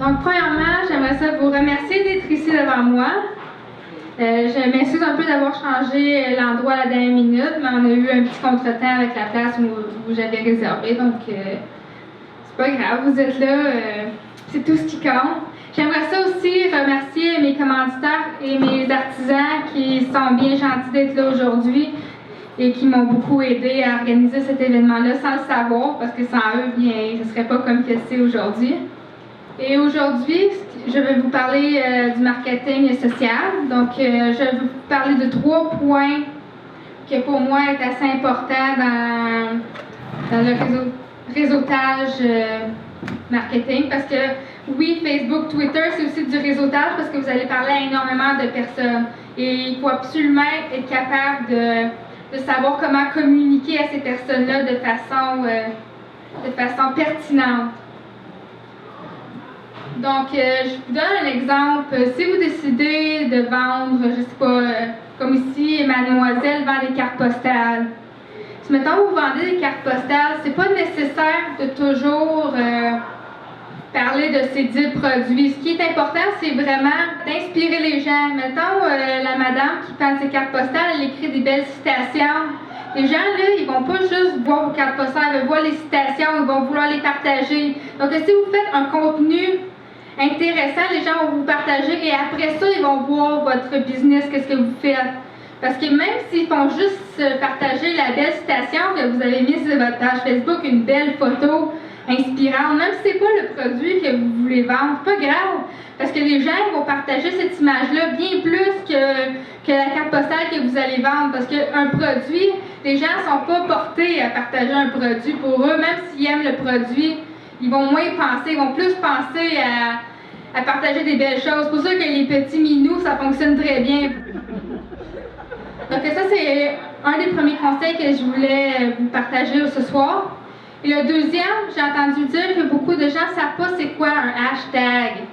Donc, premièrement, j'aimerais ça vous remercier d'être ici devant moi. Je m'excuse un peu d'avoir changé l'endroit à la dernière minute, mais on a eu un petit contretemps avec la place où j'avais réservé, donc c'est pas grave, vous êtes là, c'est tout ce qui compte. J'aimerais ça aussi remercier mes commanditaires et mes artisans qui sont bien gentils d'être là aujourd'hui et qui m'ont beaucoup aidé à organiser cet événement-là sans le savoir, parce que sans eux, bien, ce ne serait pas comme que c'est aujourd'hui. Et aujourd'hui, je vais vous parler du marketing social. Donc, je vais vous parler de 3 points qui, pour moi, est assez important dans le réseautage marketing. Parce que, oui, Facebook, Twitter, c'est aussi du réseautage parce que vous allez parler à énormément de personnes. Et il faut absolument être capable de savoir comment communiquer à ces personnes-là de façon pertinente. Donc, je vous donne un exemple. Si vous décidez de vendre, je ne sais pas, comme ici, Mademoiselle vend des cartes postales. Si maintenant vous vendez des cartes postales, c'est pas nécessaire de toujours parler de ces 10 produits. Ce qui est important, c'est vraiment d'inspirer les gens. Mettons, la madame qui vend ses cartes postales, elle écrit des belles citations. Les gens, là, ils vont pas juste voir vos cartes postales, ils vont voir les citations, ils vont vouloir les partager. Donc, si vous faites un contenu intéressant, les gens vont vous partager et après ça, ils vont voir votre business, qu'est-ce que vous faites. Parce que même s'ils font juste partager la belle citation que vous avez mise sur votre page Facebook, une belle photo inspirante, même si ce n'est pas le produit que vous voulez vendre, pas grave. Parce que les gens vont partager cette image-là bien plus que la carte postale que vous allez vendre. Parce qu'un produit, les gens ne sont pas portés à partager un produit pour eux, même s'ils aiment le produit. Ils vont moins penser, ils vont plus penser à partager des belles choses. C'est pour ça que les petits minous, ça fonctionne très bien. Donc ça, c'est un des premiers conseils que je voulais vous partager ce soir. Et le deuxième, j'ai entendu dire que beaucoup de gens ne savent pas c'est quoi un hashtag.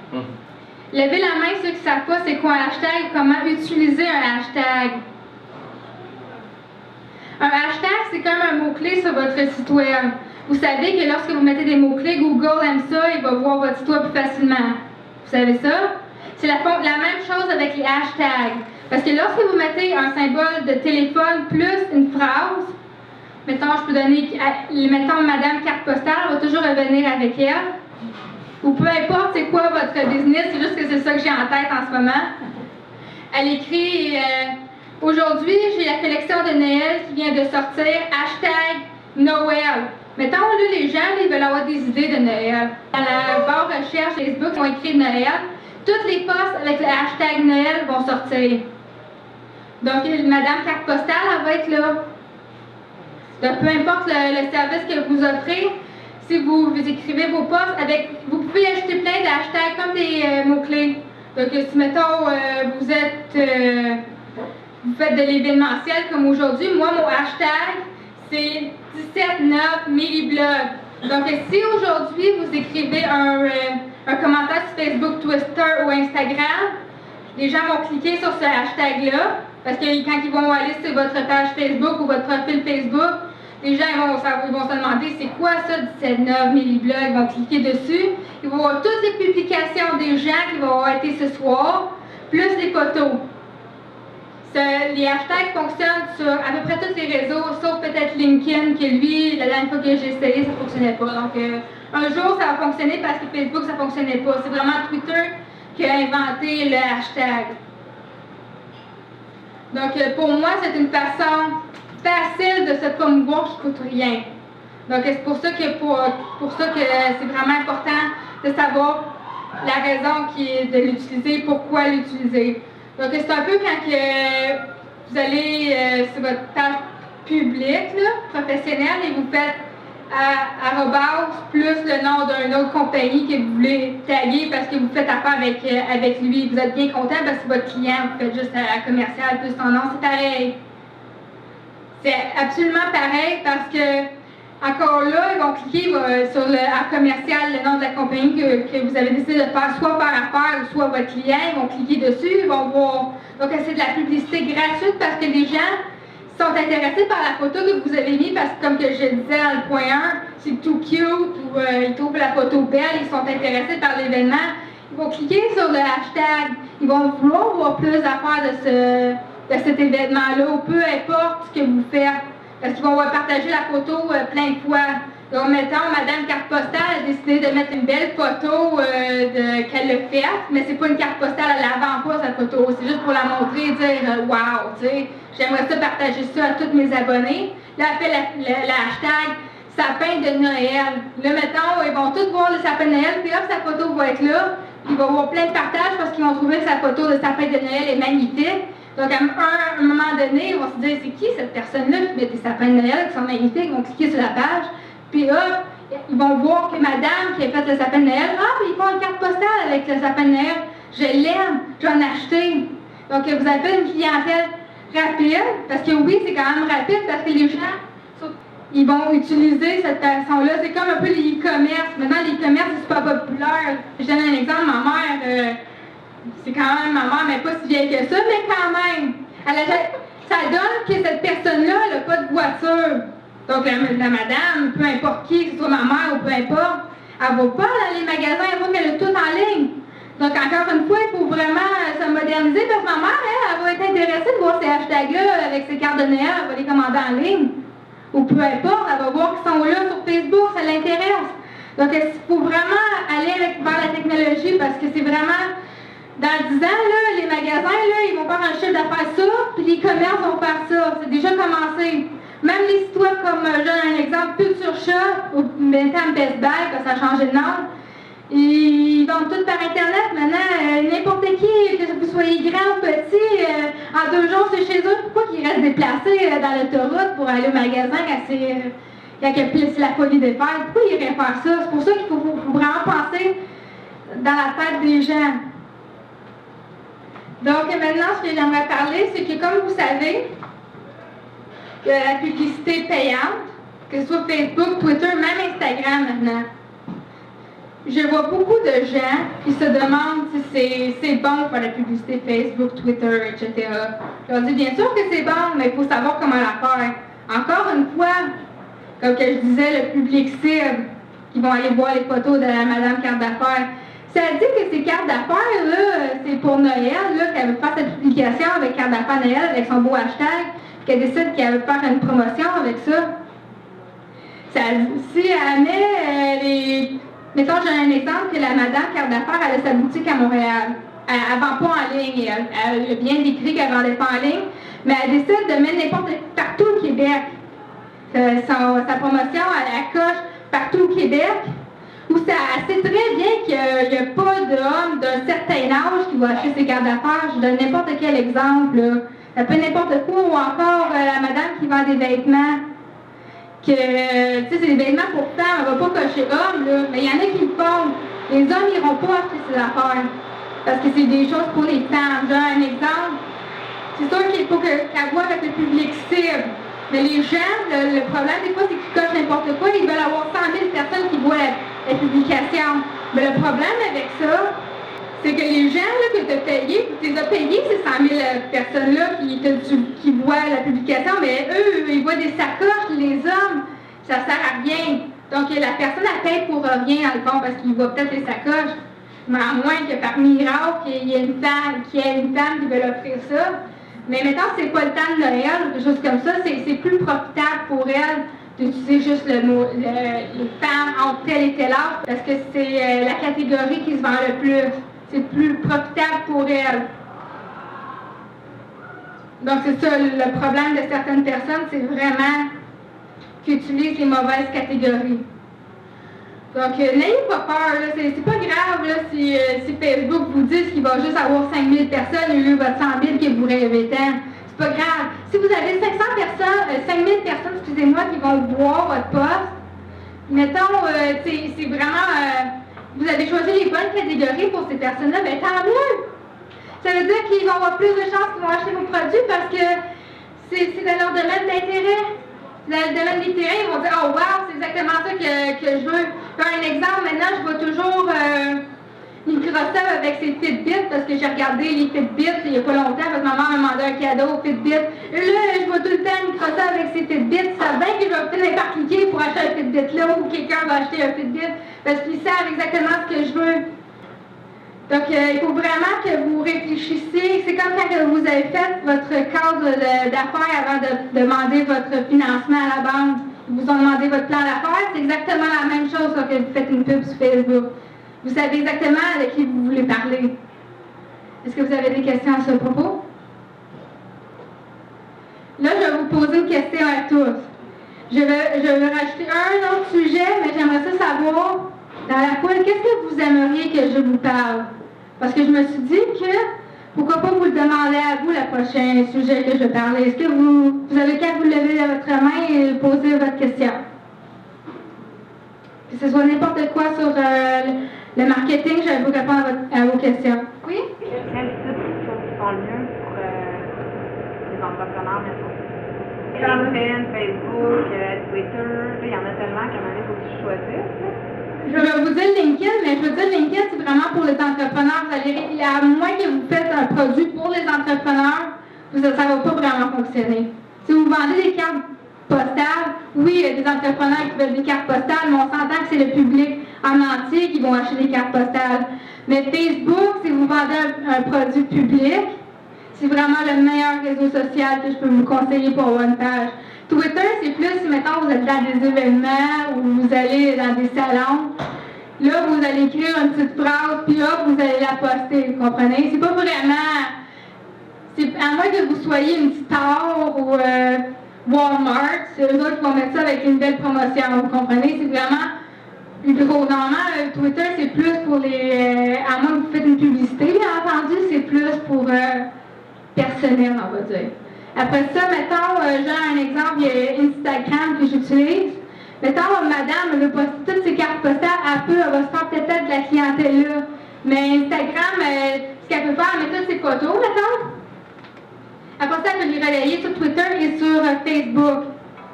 Levez la main ceux qui ne savent pas c'est quoi un hashtag, comment utiliser un hashtag. Un hashtag, c'est comme un mot-clé sur votre site web. Vous savez que lorsque vous mettez des mots-clés, Google aime ça, il va voir votre site web plus facilement. Vous savez ça? C'est la même chose avec les hashtags. Parce que lorsque vous mettez un symbole de téléphone plus une phrase, mettons, je peux donner, mettons, Madame Carte Postale, va toujours revenir avec elle. Ou peu importe c'est quoi votre business, c'est juste que c'est ça que j'ai en tête en ce moment. Elle écrit aujourd'hui, j'ai la collection de Noël qui vient de sortir, hashtag Noël. Mettons, là, les gens, ils veulent avoir des idées de Noël. À la barre recherche Facebook, ils vont écrire Noël. Toutes les posts avec le hashtag Noël vont sortir. Donc, Madame Carte Postale, elle va être là. Donc, peu importe le service que vous offrez, si vous écrivez vos posts, vous pouvez ajouter plein de hashtags comme des mots-clés. Donc, si, mettons, vous faites de l'événementiel comme aujourd'hui, moi, mon hashtag, c'est 17-9 milliblog. Donc, si aujourd'hui, vous écrivez un commentaire sur Facebook, Twitter ou Instagram, les gens vont cliquer sur ce hashtag-là, parce que quand ils vont aller sur votre page Facebook ou votre profil Facebook, les gens vont se demander c'est quoi ça, 17-9 milliblog, ils vont cliquer dessus, ils vont voir toutes les publications des gens qui vont avoir été ce soir, plus les photos. Les hashtags fonctionnent sur à peu près tous les réseaux, sauf peut-être LinkedIn, que lui, la dernière fois que j'ai essayé, ça ne fonctionnait pas. Donc, un jour, ça va fonctionner parce que Facebook, ça ne fonctionnait pas. C'est vraiment Twitter qui a inventé le hashtag. Donc, pour moi, c'est une façon facile de se promouvoir qui ne coûte rien. Donc, c'est pour ça que c'est vraiment important de savoir la raison qui est de l'utiliser, pourquoi l'utiliser. Donc, c'est un peu quand vous allez sur votre page publique, là, professionnelle, et vous faites @ plus le nom d'une autre compagnie que vous voulez taguer parce que vous faites affaire avec lui. Vous êtes bien content parce que votre client, vous faites juste à commercial plus son nom, c'est pareil. C'est absolument pareil parce que encore là, ils vont cliquer sur le commercial, le nom de la compagnie que vous avez décidé de faire, soit par affaire ou soit votre client. Ils vont cliquer dessus, ils vont voir. Donc, c'est de la publicité gratuite parce que les gens sont intéressés par la photo que vous avez mise parce que, comme que je disais dans le point 1, c'est tout cute ou ils trouvent la photo belle, ils sont intéressés par l'événement. ils vont cliquer sur le hashtag, ils vont vouloir voir plus d'affaires de cet événement-là, ou peu importe ce que vous faites, parce qu'ils vont partager la photo plein de fois. Donc, mettons, Madame Carte Postale a décidé de mettre une belle photo qu'elle l'a faite, mais c'est pas une carte postale, elle la vend pas, sa photo. C'est juste pour la montrer et dire « Wow, tu sais, j'aimerais ça partager ça à tous mes abonnés. » Là, elle fait le hashtag « sapin de Noël ». Là, mettons, ils vont tous voir le sapin de Noël, puis hop, sa photo va être là. Puis il va y avoir plein de partages parce qu'ils vont trouver que sa photo de sapin de Noël est magnifique. Donc, à un moment donné, ils vont se dire « C'est qui cette personne-là qui met des sapins de Noël qui sont magnifiques? » Ils vont cliquer sur la page. Puis hop, ils vont voir que madame qui a fait le sapin de Noël, puis ils font une carte postale avec le sapin de Noël. Je l'aime, je vais en acheter. Donc, vous avez une clientèle rapide, parce que oui, c'est quand même rapide, parce que les gens, ils vont utiliser cette façon-là. C'est comme un peu les e-commerce. Maintenant, les e-commerce, c'est super populaire. Je donne un exemple, ma mère, c'est quand même ma mère, mais pas si vieille que ça, mais quand même. Ça donne que cette personne-là, elle n'a pas de voiture. Donc, la madame, peu importe qui, que ce soit ma mère ou peu importe, elle ne va pas dans les magasins, elle voit qu'elle a tout en ligne. Donc, encore une fois, il faut vraiment se moderniser parce que ma mère, elle va être intéressée de voir ces hashtags-là avec ses cartes de Noël, elle va les commander en ligne. Ou peu importe, elle va voir qu'ils sont là sur Facebook, ça l'intéresse. Donc, il faut vraiment aller vers la technologie parce que c'est vraiment, dans 10 ans, là, les magasins, là, ils vont faire un chiffre d'affaires ça, puis les commerces vont faire ça. C'est déjà commencé. Même les sites web comme, je donne un exemple, Culture Shop ou maintenant Best Buy, quand ça a changé de nom, ils vendent tout par Internet. Maintenant, n'importe qui, que vous soyez grand ou petit, en 2 jours, c'est chez eux. Pourquoi qu'ils restent déplacés dans l'autoroute pour aller au magasin quand c'est la folie des fêtes? Pourquoi ils iraient faire ça? C'est pour ça qu'il faut vraiment penser dans la tête des gens. Donc maintenant, ce que j'aimerais parler, c'est que comme vous savez, la publicité payante, que ce soit Facebook, Twitter, même Instagram maintenant. Je vois beaucoup de gens qui se demandent si c'est bon pour la publicité Facebook, Twitter, etc. Je leur dis bien sûr que c'est bon, mais il faut savoir comment la faire. Encore une fois, comme que je disais, le public cible, qui vont aller voir les photos de la Madame Carte d'affaires. Ça dit que ces cartes d'affaires, là, c'est pour Noël, là, qu'elle veut faire cette publication avec carte d'affaires Noël, avec son beau hashtag, qu'elle décide qu'elle veut faire une promotion avec ça. Si elle met mettons, j'ai un exemple que la Madame Carte d'affaires, elle a sa boutique à Montréal. Elle ne vend pas en ligne. Elle a bien décrit qu'elle ne vendait pas en ligne, mais elle décide de mettre n'importe partout au Québec. Sa promotion, elle coche partout au Québec, où elle sait très bien qu'il n'y a pas d'homme d'un certain âge qui va acheter ses cartes d'affaires. Je donne n'importe quel exemple. Là. Ça peut n'importe quoi, ou encore la madame qui vend des vêtements. Que, tu sais, c'est des vêtements pour femmes, elle ne va pas cocher homme, là, mais il y en a qui le font. Les hommes n'iront pas acheter ces affaires, parce que c'est des choses pour les femmes. J'ai un exemple. C'est sûr qu'il faut qu'elle voit avec le public cible. Mais les gens, le problème des fois, c'est qu'ils cochent n'importe quoi, ils veulent avoir 100 000 personnes qui voient la publication. Mais le problème avec ça, c'est que les gens là, que tu as payés, tu les as payés, ces 100 000 personnes-là qui voient la publication, mais eux, ils voient des sacoches, les hommes, ça ne sert à rien. Donc la personne, elle paye pour rien, dans le fond, parce qu'il voit peut-être les sacoches. Mais à moins que par miracle, il y ait une femme qui veut offrir ça. Mais maintenant, c'est pas le temps de Noël ou quelque chose comme ça, c'est plus profitable pour elle d'utiliser juste le mot les femmes entre tel et tel âge, parce que c'est la catégorie qui se vend le plus. C'est plus profitable pour elle. Donc c'est ça, le problème de certaines personnes, c'est vraiment qu'ils utilisent les mauvaises catégories. Donc n'ayez pas peur, là, c'est pas grave là, si Facebook vous dit qu'il va juste avoir 5000 personnes au lieu de votre 100 000 que vous rêvez tant. C'est pas grave. Si vous avez 5000 personnes, excusez-moi, qui vont voir votre post, mettons, c'est vraiment... vous avez choisi les bonnes catégories pour ces personnes-là, bien tant mieux! Ça veut dire qu'ils vont avoir plus de chances qu'ils vont acheter vos produits parce que c'est dans leur domaine d'intérêt. Dans le domaine d'intérêt, ils vont dire « Oh wow, c'est exactement ça que je veux. » Un exemple, maintenant, je vois toujours Microsoft avec ses Fitbit parce que j'ai regardé les Fitbit il n'y a pas longtemps parce que maman m'a demandé un cadeau Fitbit. Et là, je vois tout le temps Microsoft avec ses Fitbit. Ça va bien que je vais finir par cliquer pour acheter un Fitbit là ou quelqu'un va acheter un Fitbit parce qu'ils savent exactement ce que je veux. Donc, il faut vraiment que vous réfléchissiez. C'est comme quand vous avez fait votre cadre d'affaires avant de demander votre financement à la banque. Ils vous ont demandé votre plan d'affaires. C'est exactement la même chose quand vous faites une pub sur Facebook. Vous savez exactement avec qui vous voulez parler. Est-ce que vous avez des questions à ce propos? Là, je vais vous poser une question à tous. Je vais rajouter un autre sujet, mais j'aimerais ça savoir, dans la foule, qu'est-ce que vous aimeriez que je vous parle? Parce que je me suis dit que, pourquoi pas vous le demander à vous, le prochain sujet que je vais parler. Est-ce que vous avez qu'à vous lever votre main et poser votre question? Que ce soit n'importe quoi sur le marketing, je vais vous répondre à vos questions. Oui? Quels sites sont le mieux pour les entrepreneurs, mettons? LinkedIn, Facebook, Twitter, il y en a tellement qu'à un moment donné, il faut que tu choisisses. Je vais vous dire LinkedIn, mais je veux dire LinkedIn, c'est vraiment pour les entrepreneurs. À moins que vous faites un produit pour les entrepreneurs, ça ne va pas vraiment fonctionner. Si vous vendez des cartes postales, oui, il y a des entrepreneurs qui veulent des cartes postales, mais on s'entend que c'est le public en entier qui vont acheter des cartes postales. Mais Facebook, si vous vendez un produit public, c'est vraiment le meilleur réseau social que je peux vous conseiller pour avoir une page. Twitter, c'est plus si, mettons, vous êtes dans des événements ou vous allez dans des salons. Là, vous allez écrire une petite phrase, puis hop, vous allez la poster, vous comprenez? C'est pas vraiment... À moins que vous soyez une star ou Walmart, c'est eux autres qui vont mettre ça avec une belle promotion, vous comprenez? C'est vraiment plus gros. Normalement, Twitter, c'est plus pour les... à moins que vous faites une publicité, bien entendu, c'est plus pour personnel, on va dire. Après ça, mettons, j'ai un exemple, il y a Instagram que j'utilise. Mettons, madame, elle veut poster toutes ses cartes postales, elle va se faire peut-être de la clientèle là. Mais Instagram, ce qu'elle peut faire, elle met toutes ses photos, mettons. Après ça, elle peut les relayer sur Twitter et sur Facebook.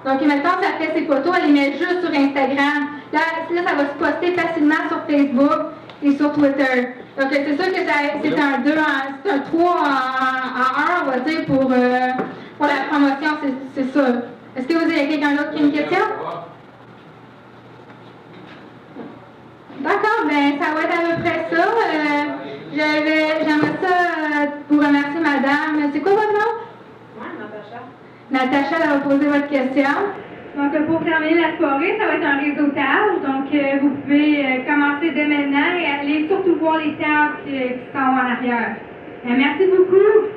Donc, mettons, ça fait ses photos, elle les met juste sur Instagram. Là, ça va se poster facilement sur Facebook et sur Twitter. Donc, c'est sûr que c'est un 3 en 1, on va dire, pour la promotion, c'est ça. Est-ce que vous avez quelqu'un d'autre qui a une question? D'accord, ben ça va être à peu près ça. J'aimerais ça vous remercier, madame. C'est quoi votre nom? Moi, Natacha. Natacha, elle va poser votre question. Donc, pour terminer la soirée, ça va être un réseautage. Donc, vous pouvez commencer dès maintenant et aller surtout voir les tables qui sont en arrière. Merci beaucoup.